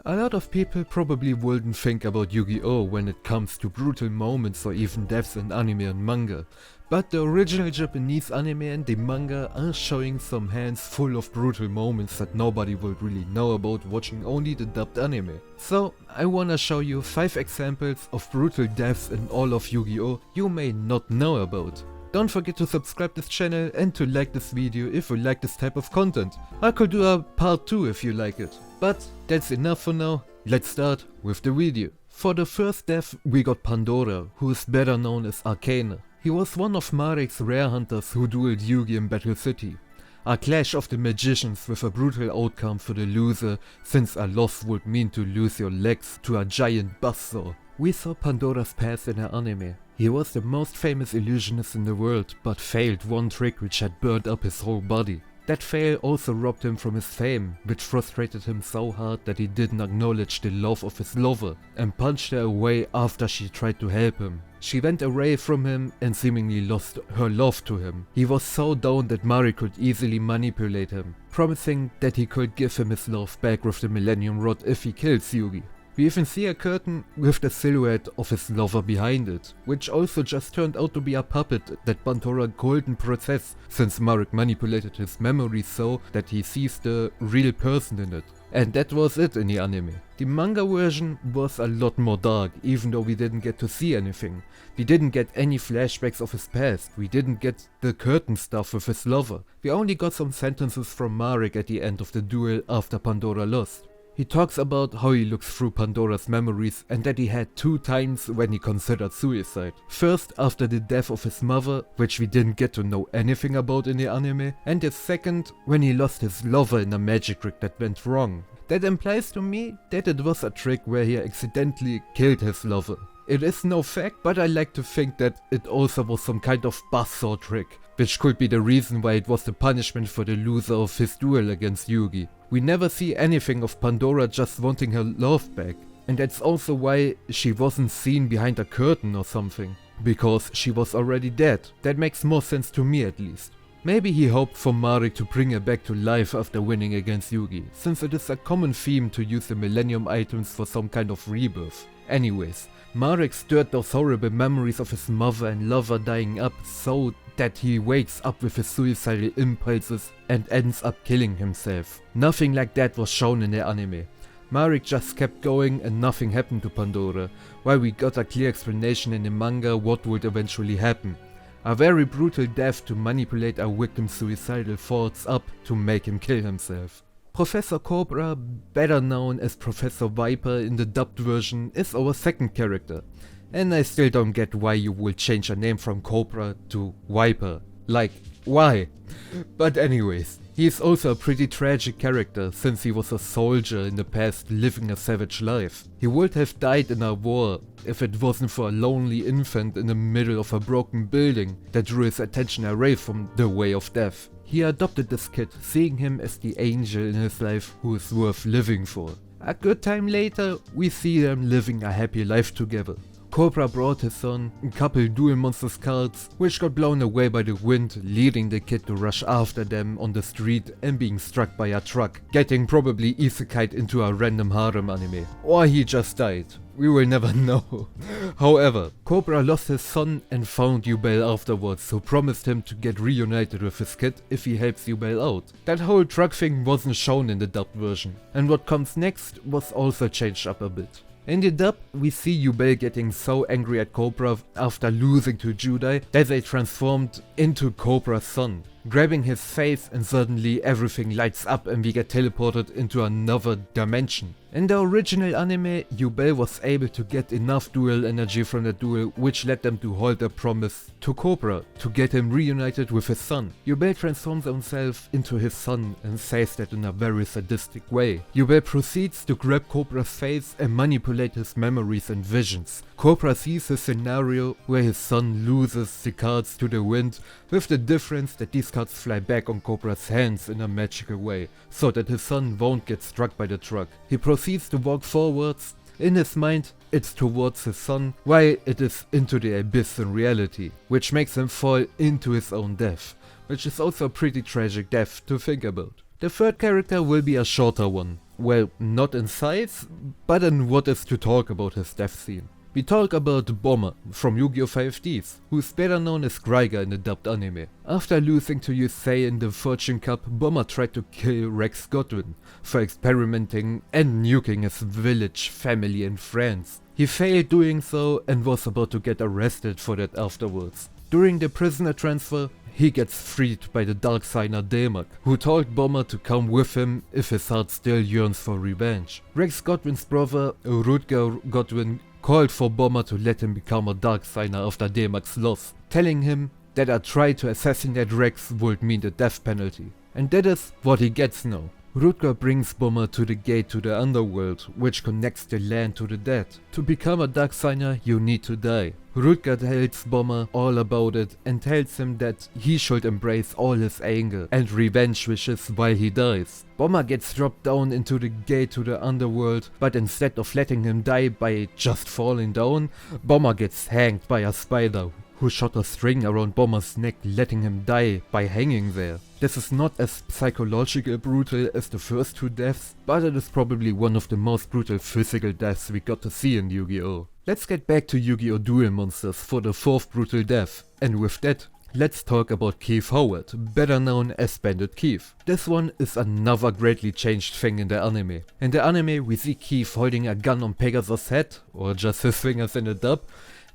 A lot of people probably wouldn't think about Yu-Gi-Oh! When it comes to brutal moments or even deaths in anime and manga, but the original Japanese anime and the manga are showing some hands full of brutal moments that nobody would really know about watching only the dubbed anime. So I wanna show you 5 examples of brutal deaths in all of Yu-Gi-Oh! You may not know about. Don't forget to subscribe this channel and to like this video if you like this type of content. I could do a part 2 if you like it. But that's enough for now, let's start with the video. For the first death we got Pandora, who is better known as Arkana. He was one of Marek's rare hunters who dueled Yugi in Battle City. A clash of the magicians with a brutal outcome for the loser, since a loss would mean to lose your legs to a giant buzzsaw. We saw Pandora's past in her anime. He was the most famous illusionist in the world, but failed one trick which had burned up his whole body. That fail also robbed him from his fame, which frustrated him so hard that he didn't acknowledge the love of his lover, and punched her away after she tried to help him. She went away from him and seemingly lost her love to him. He was so down that Mari could easily manipulate him, promising that he could give him his love back with the Millennium Rod if he kills Yugi. We even see a curtain with the silhouette of his lover behind it, which also just turned out to be a puppet that Pandora couldn't process, since Marek manipulated his memory so that he sees the real person in it. And that was it in the anime. The manga version was a lot more dark, even though we didn't get to see anything. We didn't get any flashbacks of his past, we didn't get the curtain stuff with his lover. We only got some sentences from Marek at the end of the duel after Pandora lost. He talks about how he looks through Pandora's memories and that he had 2 times when he considered suicide. First after the death of his mother, which we didn't get to know anything about in the anime, and the second when he lost his lover in a magic trick that went wrong. That implies to me that it was a trick where he accidentally killed his lover. It is no fact, but I like to think that it also was some kind of buzzsaw trick, which could be the reason why it was the punishment for the loser of his duel against Yugi. We never see anything of Pandora just wanting her love back, and that's also why she wasn't seen behind a curtain or something, because she was already dead. That makes more sense to me at least. Maybe he hoped for Marek to bring her back to life after winning against Yugi, since it is a common theme to use the Millennium items for some kind of rebirth. Anyways, Marek stirred those horrible memories of his mother and lover dying up so that he wakes up with his suicidal impulses and ends up killing himself. Nothing like that was shown in the anime. Marek just kept going and nothing happened to Pandora, while we got a clear explanation in the manga what would eventually happen. A very brutal death to manipulate a victim's suicidal thoughts up to make him kill himself. Professor Cobra, better known as Professor Viper in the dubbed version, is our second character. And I still don't get why you will change a name from Cobra to Viper. Like, why? But anyways, he is also a pretty tragic character, since he was a soldier in the past living a savage life. He would have died in a war if it wasn't for a lonely infant in the middle of a broken building that drew his attention away from the way of death. He adopted this kid, seeing him as the angel in his life who is worth living for. A good time later, we see them living a happy life together. Cobra brought his son a couple Duel Monsters cards, which got blown away by the wind, leading the kid to rush after them on the street and being struck by a truck, getting probably isekai'd into a random harem anime. Or he just died. We will never know. However, Cobra lost his son and found Yubel afterwards, who promised him to get reunited with his kid if he helps Yubel out. That whole truck thing wasn't shown in the dubbed version, and what comes next was also changed up a bit. In the dub, we see Yubel getting so angry at Cobra after losing to Judai that they transformed into Cobra's son, grabbing his face, and suddenly everything lights up and we get teleported into another dimension. In the original anime, Yubel was able to get enough dual energy from the duel, which led them to hold their promise to Cobra to get him reunited with his son. Yubel transforms himself into his son and says that in a very sadistic way. Yubel proceeds to grab Cobra's face and manipulate his memories and visions. Cobra sees a scenario where his son loses the cards to the wind, with the difference that these cards fly back on Cobra's hands in a magical way, so that his son won't get struck by the truck. He proceeds to walk forwards. In his mind, it's towards his son, while it is into the abyss in reality, which makes him fall into his own death, which is also a pretty tragic death to think about. The third character will be a shorter one. well, not in size, but in what is to talk about his death scene. We talk about Bommer from Yu-Gi-Oh! 5Ds, who's better known as Greiger in the dubbed anime. After losing to Yusei in the Fortune Cup, Bommer tried to kill Rex Godwin for experimenting and nuking his village, family and friends. He failed doing so and was about to get arrested for that afterwards. During the prisoner transfer, he gets freed by the dark signer Demak, who told Bommer to come with him if his heart still yearns for revenge. Rex Godwin's brother, Rutger Godwin, called for Bommer to let him become a dark signer after Demak's loss, telling him that a try to assassinate Rex would mean the death penalty. And that is what he gets now. Rutger brings Bommer to the gate to the underworld, which connects the land to the dead. To become a dark signer, you need to die. Rutger tells Bommer all about it and tells him that he should embrace all his anger and revenge wishes while he dies. Bommer gets dropped down into the gate to the underworld, but instead of letting him die by just falling down, Bommer gets hanged by a spider who shot a string around Bommer's neck, letting him die by hanging there. This is not as psychological brutal as the first two deaths, but it is probably one of the most brutal physical deaths we got to see in Yu-Gi-Oh! Let's get back to Yugioh Duel Monsters for the fourth brutal death, and with that, let's talk about Keith Howard, better known as Bandit Keith. This one is another greatly changed thing in the anime. In the anime we see Keith holding a gun on Pegasus' head, or just his fingers in the dub,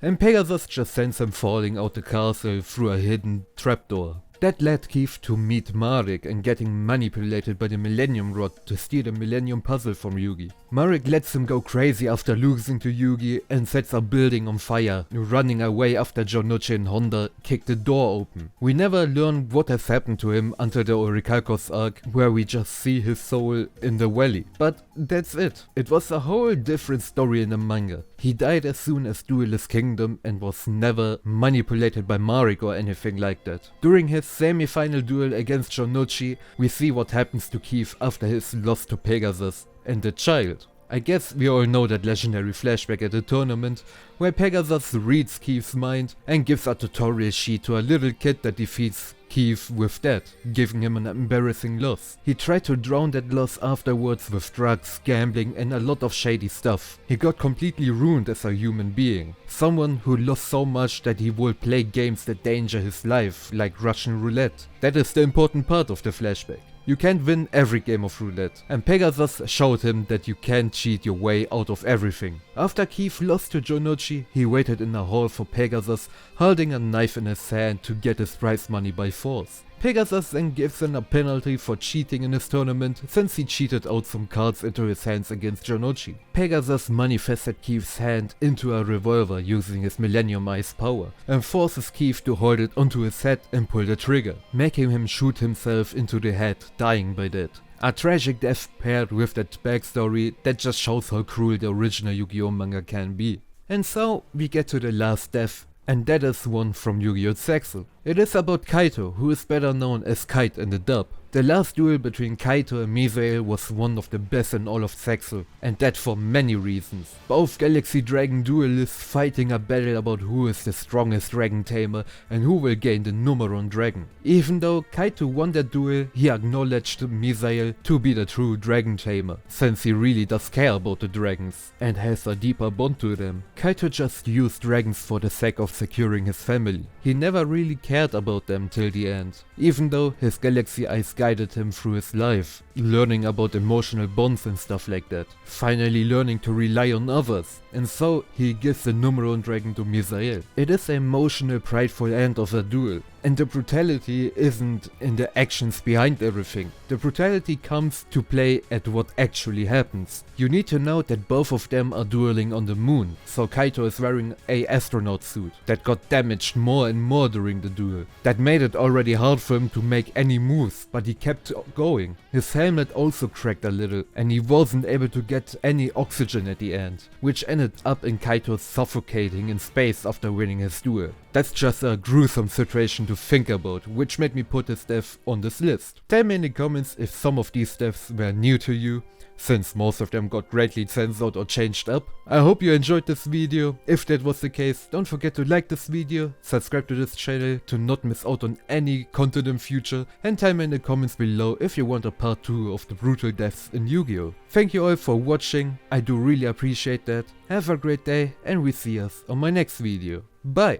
and Pegasus just sends him falling out the castle through a hidden trapdoor. That led Keith to meet Marek and getting manipulated by the Millennium Rod to steal the Millennium Puzzle from Yugi. Marek lets him go crazy after losing to Yugi and sets a building on fire, running away after Jonuchi and Honda kick the door open. We never learn what has happened to him until the Orichalcos arc, where we just see his soul in the valley. But that's it. It was a whole different story in the manga. He died as soon as Duelist Kingdom and was never manipulated by Marek or anything like that. During his semi-final duel against Jonuchi, we see what happens to Keith after his loss to Pegasus and the child. I guess we all know that legendary flashback at the tournament, where Pegasus reads Keith's mind and gives a tutorial sheet to a little kid that defeats Keith with that, giving him an embarrassing loss. He tried to drown that loss afterwards with drugs, gambling and a lot of shady stuff. He got completely ruined as a human being. Someone who lost so much that he will play games that danger his life, like Russian roulette. That is the important part of the flashback. You can't win every game of roulette, and Pegasus showed him that you can't cheat your way out of everything. After Keith lost to Jonuchi, he waited in a hall for Pegasus, holding a knife in his hand to get his prize money by force. Pegasus then gives him a penalty for cheating in his tournament, since he cheated out some cards into his hands against Jonuchi. Pegasus manifested Keith's hand into a revolver using his Millennium Eyes power, and forces Keith to hold it onto his head and pull the trigger, making him shoot himself into the head, dying by that. A tragic death paired with that backstory that just shows how cruel the original Yu-Gi-Oh! Manga can be. And so we get to the last death, and that is one from Yu-Gi-Oh! Zexal. It is about Kaito, who is better known as Kite in the dub. The last duel between Kaito and Misael was one of the best in all of Zexal, and that for many reasons. Both Galaxy Dragon duelists fighting a battle about who is the strongest dragon tamer and who will gain the Numeron Dragon. Even though Kaito won that duel, he acknowledged Misael to be the true dragon tamer, since he really does care about the dragons and has a deeper bond to them. Kaito just used dragons for the sake of securing his family. He never really cared about them till the end, even though his Galaxy Eyes guided him through his life, learning about emotional bonds and stuff like that, finally learning to rely on others, and so he gives the Numeron Dragon to Misael. It is an emotional, prideful end of a duel, and the brutality isn't in the actions behind everything. The brutality comes to play at what actually happens. You need to know that both of them are dueling on the moon, so Kaito is wearing a astronaut suit that got damaged more and more during the duel. That made it already hard for him to make any moves, but he kept going. His helmet also cracked a little, and he wasn't able to get any oxygen at the end, which ended up in Kaito suffocating in space after winning his duel. That's just a gruesome situation to think about, which made me put his death on this list. Tell me in the comments if some of these deaths were new to you, since most of them got greatly censored or changed up. I hope you enjoyed this video. If that was the case, don't forget to like this video, subscribe to this channel to not miss out on any content in future, and tell me in the comments below if you want a part 2 of the brutal deaths in Yu-Gi-Oh! Thank you all for watching, I do really appreciate that. Have a great day and we see us on my next video. Bye!